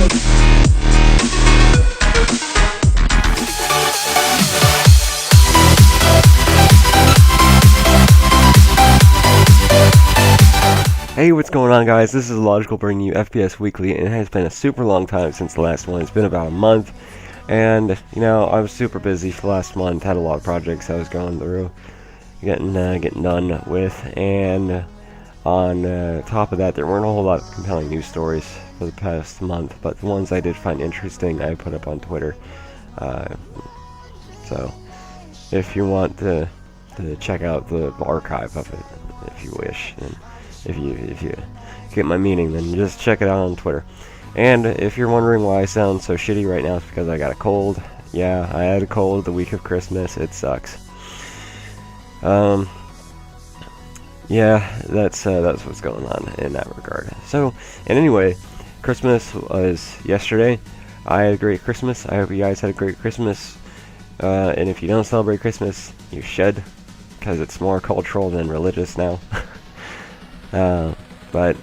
Hey, what's going on, guys? This is Logical bringing you FPS Weekly, and it has been a super long time since the last one. It's been about a month, and, you know, I was super busy for the last month, had a lot of projects I was going through, getting done with, and on top of that, there weren't a whole lot of compelling news stories for the past month, but the ones I did find interesting, I put up on Twitter. So, if you want to check out the archive of it, if you wish, and if you get my meaning, then just check it out on Twitter. And if you're wondering why I sound so shitty right now, it's because I got a cold. Yeah, I had a cold the week of Christmas. It sucks. Yeah, that's what's going on in that regard. So, and anyway, Christmas was yesterday. I had a great Christmas. I hope you guys had a great Christmas. And if you don't celebrate Christmas, you should, because it's more cultural than religious now. But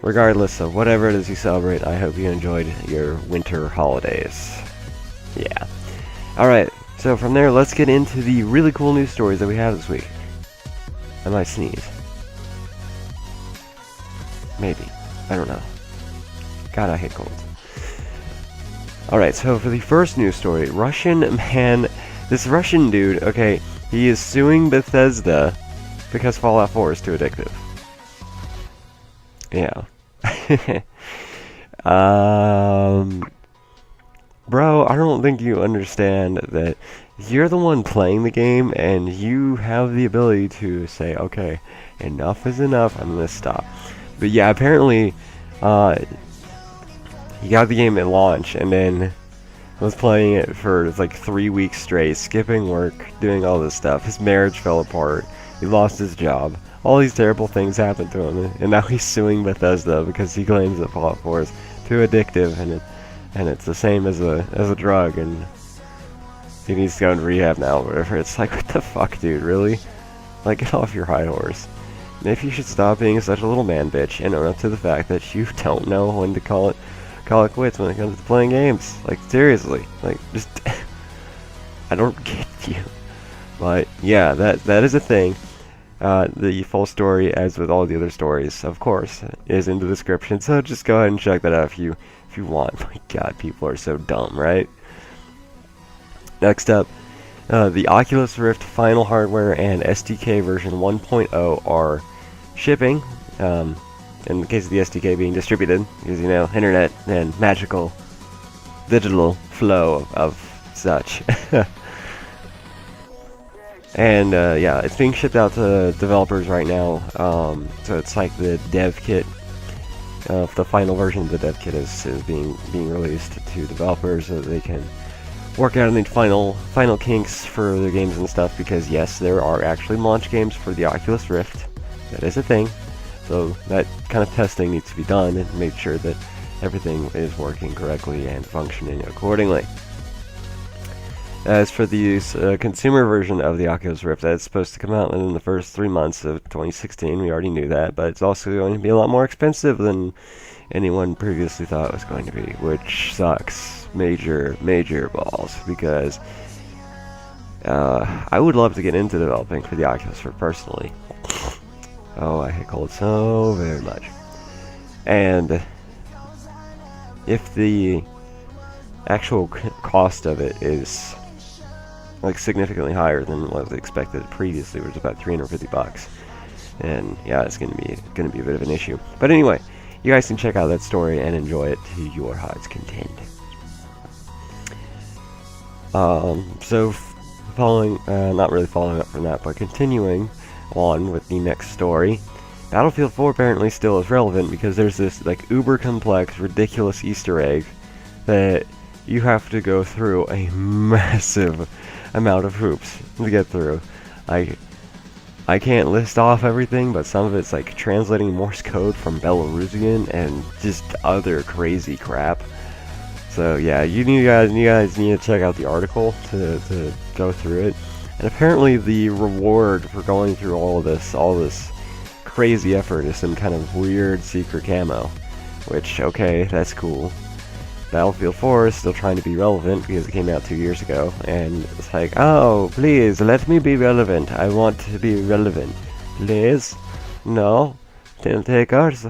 regardless of whatever it is you celebrate, I hope you enjoyed your winter holidays. Yeah. Alright, so from there, let's get into the really cool news stories that we have this week. I might sneeze. Maybe. I don't know. God, I hate colds. Alright, so for the first news story, this Russian dude, okay, he is suing Bethesda because Fallout 4 is too addictive. Yeah. Bro, I don't think you understand that you're the one playing the game, and you have the ability to say, okay, enough is enough, I'm gonna stop. But yeah, apparently, he got the game at launch, and then was playing it for like 3 weeks straight, skipping work, doing all this stuff. His marriage fell apart, he lost his job. All these terrible things happened to him, and now he's suing Bethesda because he claims that Fallout 4 is too addictive, and it's the same as a drug, and he needs to go into rehab now, or whatever. It's like, what the fuck, dude, really? Like, get off your high horse. Maybe you should stop being such a little man bitch and own up to the fact that you don't know when to call it quits when it comes to playing games. Like, seriously, like, just I don't get you. But yeah, that is a thing. The full story, as with all the other stories, of course, is in the description, so just go ahead and check that out if you want. My god, people are so dumb, right? Next up, the Oculus Rift final hardware and SDK version 1.0 are shipping, in the case of the SDK being distributed, because, you know, internet and magical digital flow of such. And yeah, it's being shipped out to developers right now. So it's like the dev kit. The final version of the dev kit is being released to developers so that they can work out any final kinks for their games and stuff. Because yes, there are actually launch games for the Oculus Rift. That is a thing. So that kind of testing needs to be done and make sure that everything is working correctly and functioning accordingly. As for the consumer version of the Oculus Rift, that's supposed to come out in the first 3 months of 2016. We already knew that, but it's also going to be a lot more expensive than anyone previously thought it was going to be, which sucks. Major balls, because I would love to get into developing for the Oculus Rift personally. Oh, I hate cold so very much. And if the actual cost of it is like significantly higher than what was expected previously, which was about $350, and yeah, it's gonna be a bit of an issue. But anyway, you guys can check out that story and enjoy it to your heart's content. So not really following up from that, but continuing on with the next story, Battlefield 4 apparently still is relevant because there's this like uber complex, ridiculous Easter egg that you have to go through a massive amount of hoops to get through. I can't list off everything, but some of it's like translating Morse code from Belarusian and just other crazy crap. So yeah, you guys need to check out the article to go through it. And apparently the reward for going through all this crazy effort is some kind of weird secret camo, which, okay, that's cool. Battlefield 4 is still trying to be relevant because it came out 2 years ago, and it's like, oh, please, let me be relevant. I want to be relevant. Please? No? Then take ours.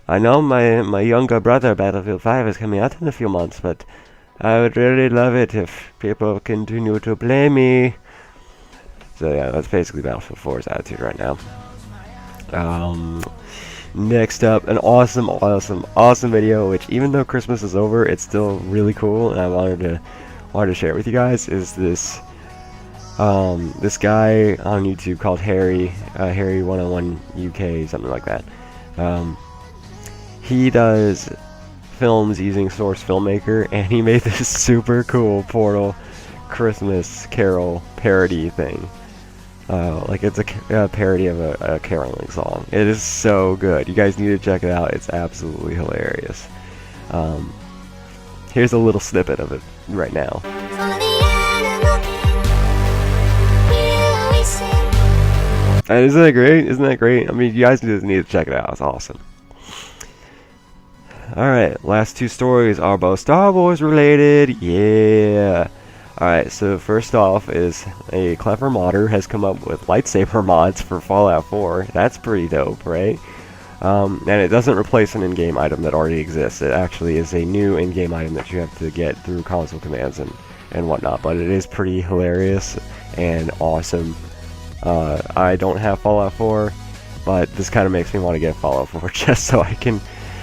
I know my younger brother, Battlefield 5, is coming out in a few months, but I would really love it if people continue to play me. So yeah, that's basically Battlefield 4's attitude right now. Next up, an awesome video, which even though Christmas is over, it's still really cool, and I wanted to share it with you guys. Is this this guy on YouTube called Harry 101 UK, something like that. He does films using Source Filmmaker, and he made this super cool Portal Christmas Carol parody thing. Like it's a parody of a caroling song. It is so good. You guys need to check it out. It's absolutely hilarious. Here's a little snippet of it right now. And isn't that great? Isn't that great? I mean, you guys just need to check it out. It's awesome. Alright, last two stories are both Star Wars related. Yeah. Alright, so first off is a clever modder has come up with lightsaber mods for Fallout 4. That's pretty dope, right? And it doesn't replace an in-game item that already exists. It actually is a new in-game item that you have to get through console commands and whatnot. But it is pretty hilarious and awesome. I don't have Fallout 4, but this kind of makes me want to get Fallout 4 just so I can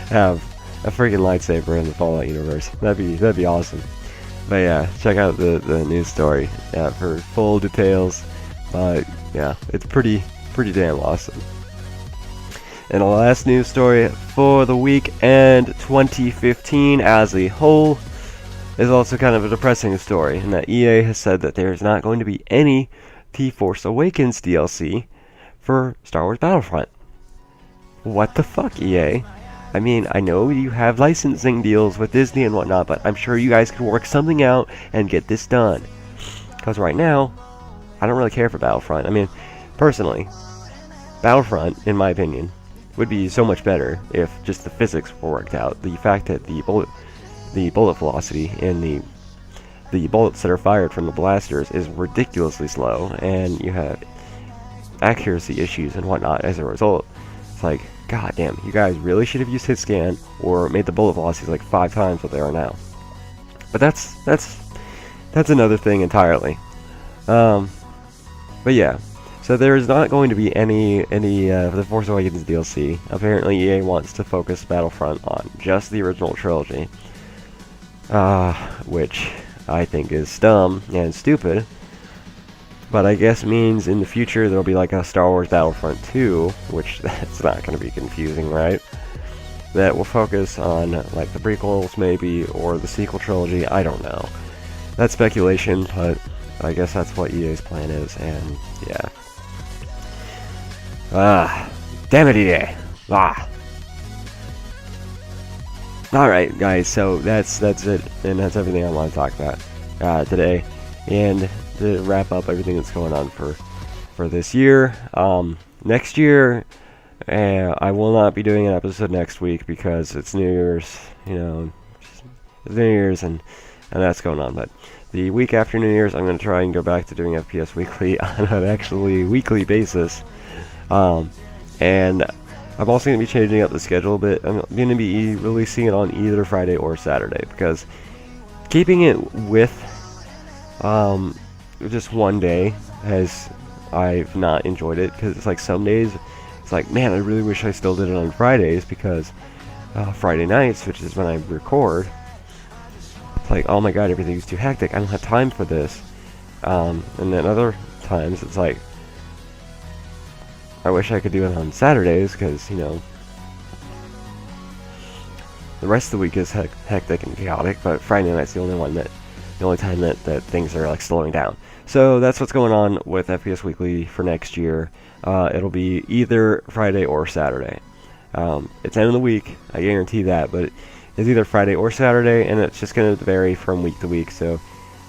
have a freaking lightsaber in the Fallout universe. That'd be awesome. But yeah, check out the news story for full details. Yeah, it's pretty damn awesome. And the last news story for the weekend 2015 as a whole is also kind of a depressing story, in that EA has said that there is not going to be any The Force Awakens DLC for Star Wars Battlefront. What the fuck, EA? I mean, I know you have licensing deals with Disney and whatnot, but I'm sure you guys can work something out and get this done. Because right now, I don't really care for Battlefront. I mean, personally, Battlefront, in my opinion, would be so much better if just the physics were worked out. The fact that the bullet velocity and the bullets that are fired from the blasters is ridiculously slow, and you have accuracy issues and whatnot as a result. It's like, god damn, you guys really should have used hit scan or made the bullet velocities like 5 times what they are now. But that's another thing entirely. But yeah, so there is not going to be any The Force Awakens DLC. Apparently EA wants to focus Battlefront on just the original trilogy, which I think is dumb and stupid. But I guess means in the future there'll be like a Star Wars Battlefront 2, which that's not going to be confusing, right? That will focus on like the prequels maybe, or the sequel trilogy, I don't know. That's speculation, but I guess that's what EA's plan is, and yeah. Damn it, EA. Alright guys, so that's it, and that's everything I want to talk about today. And to wrap up everything that's going on for this year, next year, I will not be doing an episode next week because it's New Year's, you know, it's New Year's and that's going on. But the week after New Year's, I'm going to try and go back to doing FPS Weekly on an actually weekly basis. And I'm also going to be changing up the schedule a bit. I'm going to be releasing it on either Friday or Saturday, because keeping it with just one day I've not enjoyed it, because it's like some days it's like, man, I really wish I still did it on Fridays, because Friday nights, which is when I record, it's like, oh my god, everything's too hectic, I don't have time for this. And then other times it's like, I wish I could do it on Saturdays, because, you know, the rest of the week is hectic and chaotic, but Friday night's the only time that things are like slowing down. So that's what's going on with FPS Weekly for next year. It'll be either Friday or Saturday. It's end of the week, I guarantee that, but it's either Friday or Saturday, and it's just going to vary from week to week. So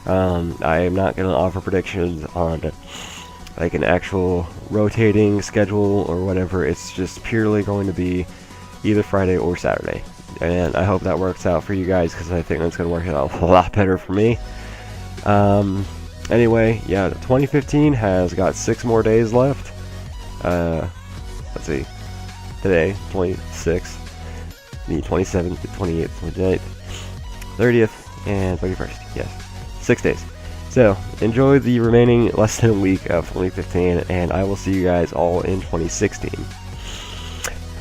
I am not going to offer predictions on like an actual rotating schedule or whatever. It's just purely going to be either Friday or Saturday. and I hope that works out for you guys, because I think that's going to work out a lot better for me. Anyway, yeah, 2015 has got 6 more days left. Let's see, today, 26th, the 27th, the 28th, 29th, 30th, and 31st, yes, 6 days. So, enjoy the remaining less than a week of 2015, and I will see you guys all in 2016.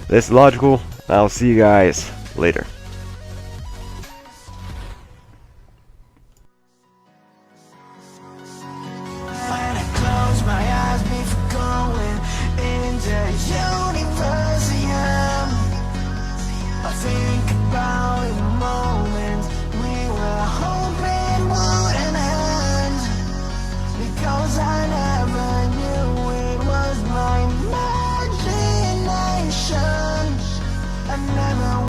This is Logical. I'll see you guys later.